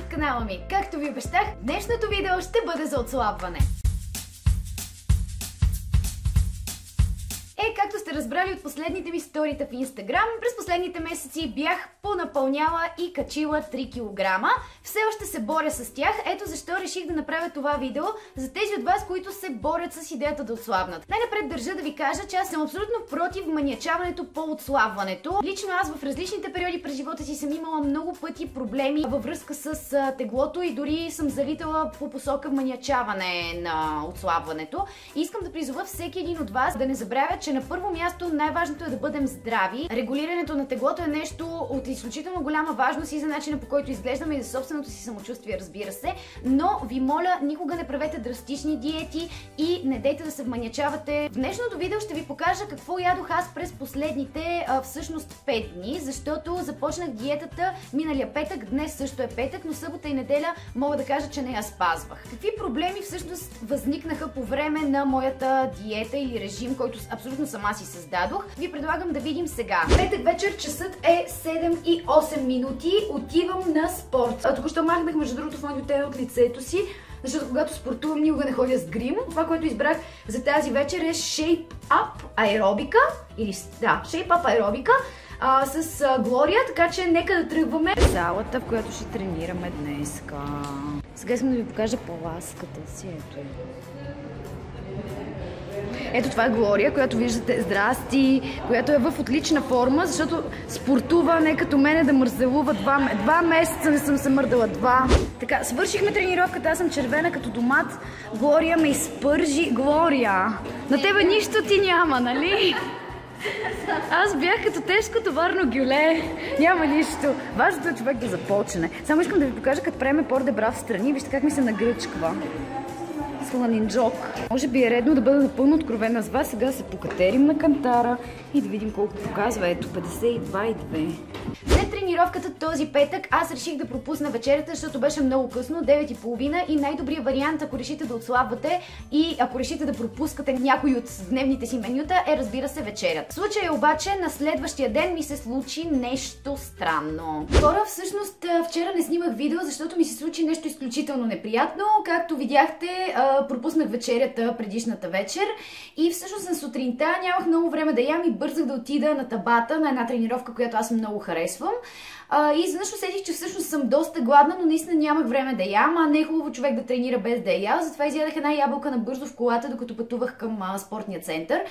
в канала ми! Както ви обещах, днешното видео ще бъде за отслабване. Както сте разбрали от последните ми сторита в Инстаграм, през последните месеци бях понапълняла и качила 3 кг. Все още се боря с тях, ето защо реших да направя това видео за тези от вас, които се борят с идеята да отслабнат. Най-напред държа да ви кажа, че аз съм абсолютно против маниачаването по отслабването. Лично аз в различните периоди през живота си съм имала много пъти проблеми във връзка с теглото и дори съм залитала по посока маниачаване на отслабването. И искам да призова всеки един от вас да не забравя, че на първо място най-важното е да бъдем здрави. Регулирането на теглото е нещо от изключително голяма важност и за начина, по който изглеждаме и за собственото си самочувствие, разбира се. Но ви моля, никога не правете драстични диети и не дейте да се вманячавате. В днешното видео ще ви покажа какво ядох аз през последните всъщност 5 дни, защото започнах диетата миналия петък, днес също е петък, но събота и неделя мога да кажа, че не я спазвах. Какви проблеми всъщност възникнаха по време на моята диета или режим, който абсолютно сама си създадох, ви предлагам да видим сега. Петък вечер, часът е 7 и 8 минути, отивам на спорт. Току-що махнах между другото фондиотен от лицето си, защото когато спортувам никога не ходя с грим. Това, което избрах за тази вечер е Shape Up аеробика, или да, Shape Up аеробика с Глория, така че нека да тръгваме в залата, в която ще тренираме днес. Сега искам да ви покажа паласката си, ето. Ето това е Глория, която виждате, здрасти, която е в отлична форма, защото спортува, не като мене да мързелува. 2 месеца не съм се мърдала, 2. Така, свършихме тренировката, аз съм червена като домат. Глория ме изпържи. Глория, на тебе нищо ти няма, нали? Аз бях като тежко товарно гюле. Няма нищо. Важното е човек да започне. Само искам да ви покажа, като правим пор-дебра в страни, вижте как ми се нагръчква. Сланинджок. Може би е редно да бъда напълно откровена с вас. Сега се покатерим на кантара и да видим колко показва. Ето 52,2. След тренировката този петък аз реших да пропусна вечерята, защото беше много късно, 9:30 и най-добрият вариант, ако решите да отслабвате и ако решите да пропускате някой от дневните си менюта, е, разбира се, вечерят. В случая обаче на следващия ден ми се случи нещо странно. Хора, всъщност вчера не снимах видео, защото ми се случи нещо изключително неприятно. Както видяхте, пропуснах вечерята предишната вечер и всъщност на сутринта нямах много време да ям и бързах да отида на табата на една тренировка, която аз много харесвам. И изведнъж усетих, че всъщност съм доста гладна, но наистина нямах време да ям, а не е хубаво човек да тренира без да е ял. Затова изядах една ябълка набързо в колата, докато пътувах към спортния център.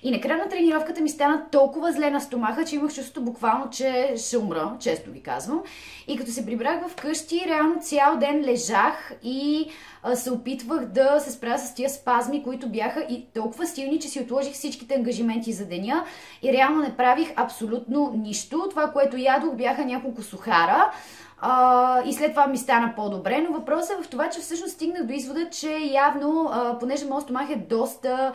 И накрая на тренировката ми стана толкова зле на стомаха, че имах чувството буквално, че ще умра, често ви казвам. И като се прибрах вкъщи, реално цял ден лежах и се опитвах да се справя с тия спазми, които бяха и толкова силни, че си отложих всичките ангажименти за деня и реално не правих абсолютно нищо. Това, което ядох, бяха няколко сухара. И след това ми стана по-добре, но въпросът е в това, че всъщност стигнах до извода, че явно, понеже моят стомах е доста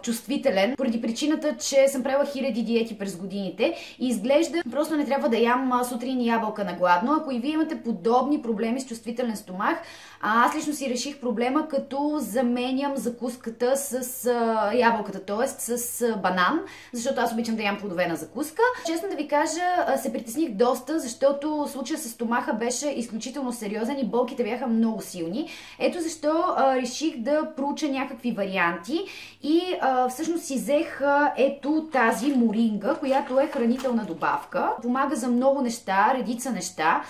чувствителен, поради причината, че съм правила хиляди диети през годините и изглежда просто не трябва да ям сутрин ябълка на гладно. Ако и вие имате подобни проблеми с чувствителен стомах, аз лично си реших проблема, като заменям закуската с ябълката, т.е. с банан, защото аз обичам да ям плодове на закуска. Честно да ви кажа, се притесних доста, защото случая с стомаха беше изключително сериозен и болките бяха много силни. Ето защо реших да проуча някакви варианти и всъщност си взех ето тази моринга, която е хранителна добавка. Помага за много неща, редица неща,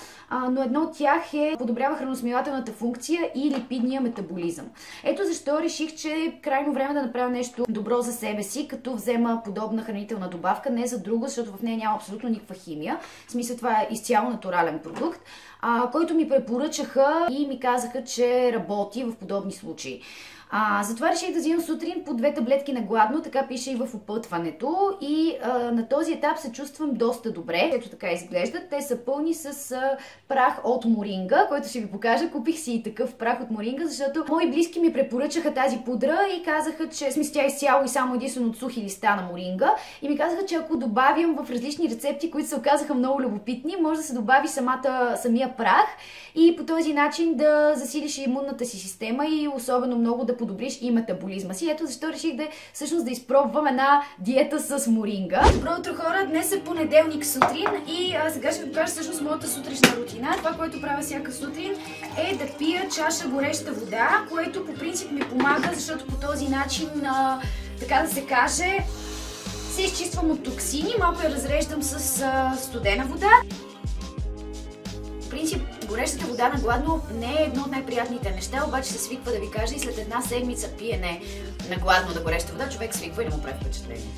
но едно от тях е подобрява храносмилателната функция и липидния метаболизъм. Ето защо реших, че е крайно време да направя нещо добро за себе си, като взема подобна хранителна добавка, не за друго, защото в нея няма абсолютно никаква химия. В смисъл, това е изцяло натурален продукт, който ми препоръчаха и ми казаха, че работи в подобни случаи. Затова реших да взимам сутрин по 2 таблетки на гладно, така пише и в опътването и на този етап се чувствам доста добре. Ето така изглеждат. Те са пълни с прах от моринга, който ще ви покажа. Купих си и такъв прах от моринга, защото мои близки ми препоръчаха тази пудра и казаха, че тя изцяло и само единствено от сухи листа на моринга и ми казаха, че ако добавям в различни рецепти, които се оказаха много любопитни, може да се добави самия прах и по този начин да засилиш имунната си система и особено много да подобриш и метаболизма си. Ето защо реших всъщност да изпробвам една диета с моринга. Добро утро, хора! Днес е понеделник сутрин и сега ще ви покажа всъщност моята сутрешна рутина. Това, което правя всяка сутрин, е да пия чаша гореща вода, което по принцип ми помага, защото по този начин, така да се каже, се изчиствам от токсини, малко я разреждам с студена вода. В принцип, горещата вода на гладно не е едно от най-приятните неща, обаче се свиква, да ви кажа, и след една седмица пиене на гладно на гореща вода, човек свиква и не му прави впечатление.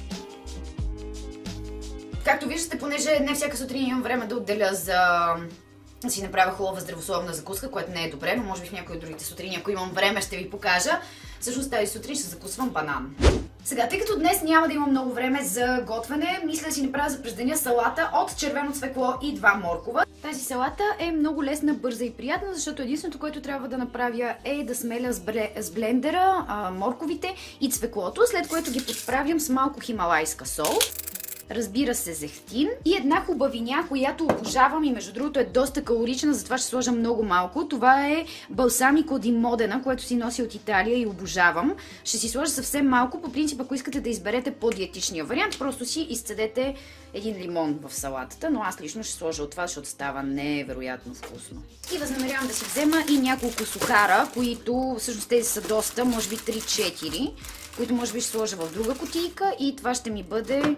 Както виждате, понеже не всяка сутрин имам време да отделя за да си направя хубава здравословна закуска, което не е добре, но може би в някои от другите сутрини, ако имам време, ще ви покажа. Всъщност тази сутрин ще закусвам банан. Сега, тъй като днес няма да имам много време за готвене, мисля да си направя за през деня салата от червено цвекло и 2 моркова. Тази салата е много лесна, бърза и приятна, защото единственото, което трябва да направя, е да смеля с блендера морковите и цвеклото, след което ги подправям с малко хималайска сол. Разбира се, зехтин и една хубавиня, която обожавам и между другото е доста калорична, затова ще сложа много малко. Това е балсамико ди Модена, което си носи от Италия и обожавам. Ще си сложа съвсем малко. По принцип, ако искате да изберете по-диетичния вариант, просто си изцедете един лимон в салатата, но аз лично ще сложа от това, защото става невероятно вкусно. И възнамерявам да си взема и няколко сухара, които всъщност тези са доста, може би 3-4, които може би ще сложа в друга кутийка и това ще ми бъде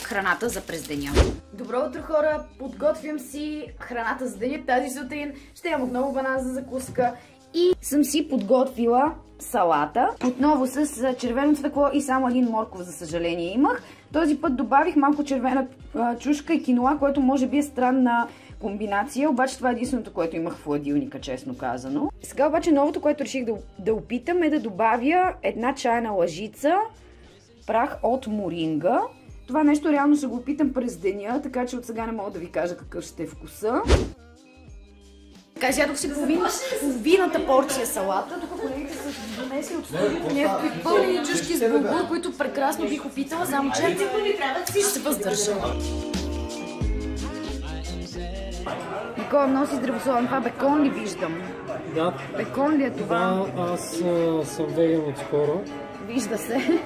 храната за през деня. Добро утро, хора! Подготвям си храната за деня. Тази сутрин ще имам отново банан за закуска и съм си подготвила салата. Отново с червено цвекло и само един морков, за съжаление, имах. Този път добавих малко червена чушка и киноа, което може би е странна комбинация, обаче това е единственото, което имах в хладилника, честно казано. Сега обаче новото, което реших да опитам, е да добавя една чайна лъжица прах от моринга. Това нещо реално ще го опитам през деня, така че от сега не мога да ви кажа какъв ще е вкуса. Така, изядох си половината порция салата. Тук колегите са донесли от студиото някакви пълни чушки с булгур, които прекрасно бих опитала, само че ще се въздържа. Никола, много си здравословен. Това бекон ли виждам? Да. Бекон ли е това? Да, аз съм веган отскоро. Вижда се.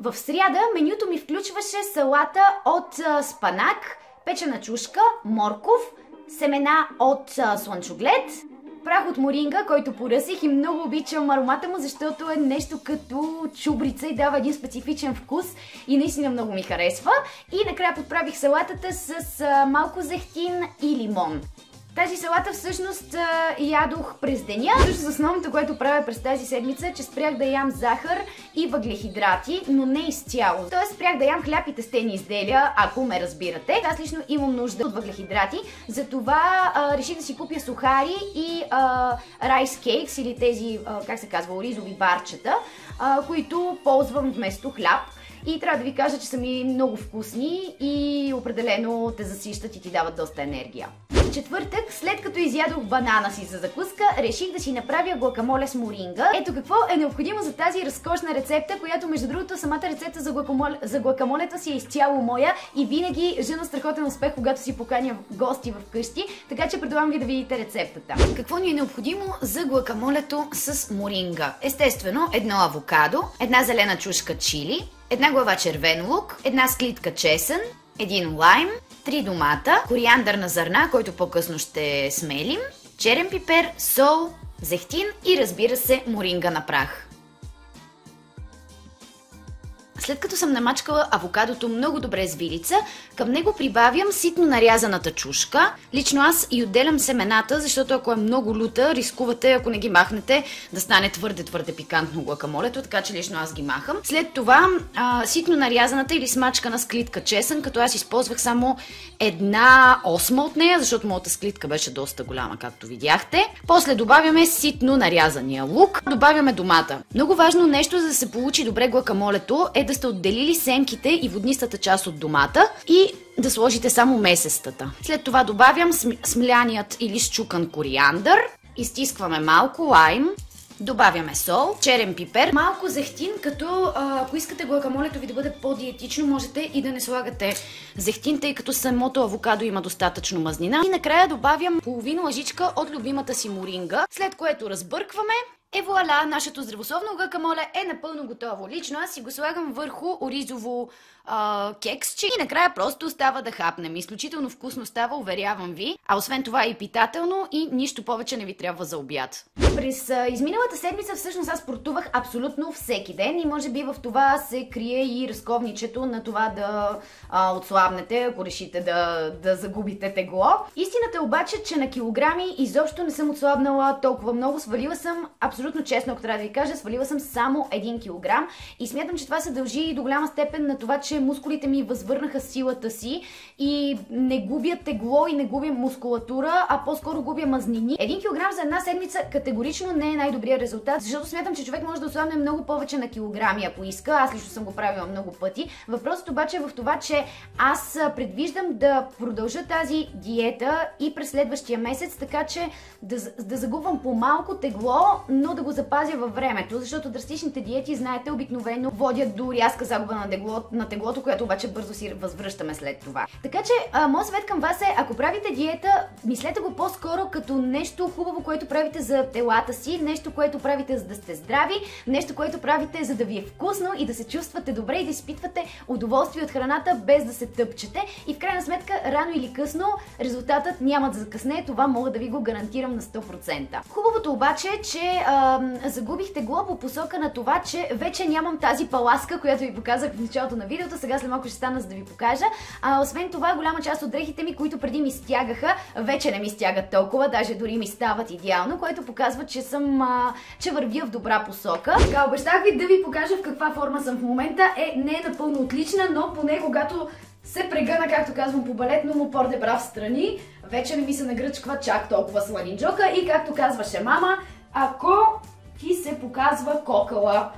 В сряда менюто ми включваше салата от спанак, печена чушка, морков, семена от слънчоглед, прах от моринга, който поръсих и много обичам аромата му, защото е нещо като чубрица и дава един специфичен вкус и наистина много ми харесва. И накрая подправих салатата с малко зехтин и лимон. Тази салата всъщност ядох през деня. Всъщност основното, което правя през тази седмица е, че спрях да ям захар и въглехидрати, но не изцяло. Тоест спрях да ям хляб и тестени изделия, ако ме разбирате. Аз лично имам нужда от въглехидрати, затова реших да си купя сухари и райс кейкс или тези, как се казва, оризови барчета, които ползвам вместо хляб. И трябва да ви кажа, че са ми много вкусни и определено те засищат и ти дават доста енергия. В четвъртък, след като изядох банана си за закуска, реших да си направя гуакамоле с моринга. Ето какво е необходимо за тази разкошна рецепта, която между другото самата рецепта за гуакамолето си е изцяло моя и винаги жена страхотен успех, когато си поканя гости вкъщи, така че предлагам ви да видите рецептата. Какво ни е необходимо за гуакамолето с моринга? Естествено, едно авокадо, една зелена чушка чили, една глава червен лук, една склитка чесън, един лайм, 3 домата, кориандърна зърна, който по-късно ще смелим, черен пипер, сол, зехтин и разбира се моринга на прах. След като съм намачкала авокадото много добре с вилица, към него прибавям ситно нарязаната чушка. Лично аз и отделям семената, защото ако е много люта, рискувате, ако не ги махнете, да стане твърде пикантно гуакамолето, така че лично аз ги махам. След това ситно нарязаната или смачкана склитка чесън, като аз използвах само 1/8 от нея, защото моята склитка беше доста голяма, както видяхте. После добавяме ситно нарязания лук, добавяме домата. Много важно нещо, за да се получи добре гуакамолето, е да сте отделили семките и воднистата част от домата и да сложите само месестата. След това добавям смляният или счукан кориандър, изтискваме малко лайм, Добавяме сол, черен пипер, малко зехтин, като ако искате гуакамолето ви да бъде по-диетично, можете и да не слагате зехтин, тъй като самото авокадо има достатъчно мазнина. И накрая добавям половина лъжичка от любимата си моринга, след което разбъркваме. И вуаля, нашето здравословно гуакамоле е напълно готово. Лично аз си го слагам върху оризово кексче и накрая просто остава да хапнем. Изключително вкусно става, уверявам ви. А освен това е и питателно и нищо повече не ви трябва за обяд. През изминалата седмица всъщност аз спортувах абсолютно всеки ден и може би в това се крие и разковничето на това да отслабнете, ако решите да загубите тегло. Истината е обаче, че на килограми изобщо не съм отслабнала толкова много. Свалила съм, абсолютно честно, ако трябва да ви кажа, свалила съм само 1 килограм и смятам, че това се дължи до голяма степен на това, че мускулите ми възвърнаха силата си и не губя тегло и не губя мускулатура, а по-скоро губя мазнини. 1 килограм за една седмица категорично не е най-добрият резултат, защото смятам, че човек може да отслабне много повече на килограми, ако иска. Аз лично съм го правила много пъти. Въпросът обаче е в това, че аз предвиждам да продължа тази диета и през следващия месец, така че да загубвам по-малко тегло, но да го запазя във времето, защото драстичните диети, знаете, обикновено водят до рязка загуба на теглото, което обаче бързо си възвръщаме след това. Така че, моят съвет към вас е, ако правите диета, мислете го по-скоро като нещо хубаво, което правите за телата си, нещо, което правите за да сте здрави, нещо, което правите за да ви е вкусно и да се чувствате добре и да изпитвате удоволствие от храната, без да се тъпчете. И в крайна сметка, рано или късно, резултатът няма да закъсне, това мога да ви го гарантирам на 100%. Хубавото обаче е, че загубих тегло по посока на това, че вече нямам тази паласка, която ви показах в началото на видеото. Сега след малко ще стана, за да ви покажа. Освен това, голяма част от дрехите ми, които преди ми стягаха, вече не ми стягат толкова, даже дори ми стават идеално, което показва, че че вървя в добра посока. Така, обещах ви да ви покажа в каква форма съм в момента. Не е напълно отлична, но поне когато се прегъна, както казвам по балетно, му порде брав страни, вече не ми се нагръчква чак толкова сладинджока и както казваше мама, ако ти се показва кокала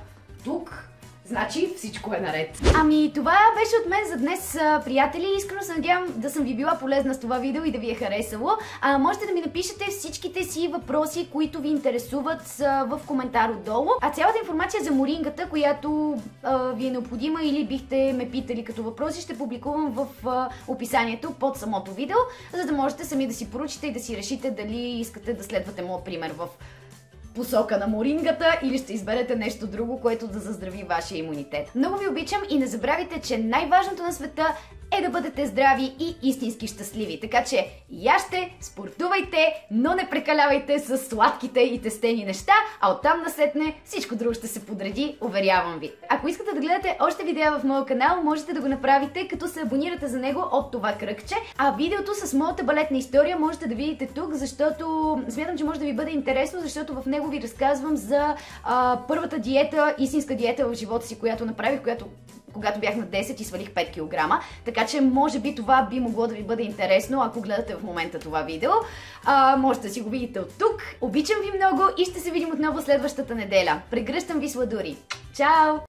тук, значи всичко е наред. Ами това беше от мен за днес, приятели. Искрено се надявам да съм ви била полезна с това видео и да ви е харесало. Можете да ми напишете всичките си въпроси, които ви интересуват в коментар отдолу. А цялата информация за морингата, която ви е необходима или бихте ме питали като въпроси, ще публикувам в описанието под самото видео, за да можете сами да си поручите и да си решите дали искате да следвате моят пример в посока на морингата или ще изберете нещо друго, което да заздрави вашия имунитет. Много ви обичам и не забравяйте, че най-важното на света е да бъдете здрави и истински щастливи. Така че яжте, спортувайте, но не прекалявайте с сладките и тестени неща, а оттам насетне всичко друго ще се подреди, уверявам ви. Ако искате да гледате още видеа в моя канал, можете да го направите, като се абонирате за него от това кръгче. А видеото с моята балетна история можете да видите тук, защото смятам, че може да ви бъде интересно, защото в него ви разказвам за първата диета, истинска диета в живота си, която направих, когато бях на 10 и свалих 5 кг. Така че може би това би могло да ви бъде интересно, ако гледате в момента това видео. Можете да си го видите от тук. Обичам ви много и ще се видим отново следващата неделя. Прегръщам ви сладури. Чао!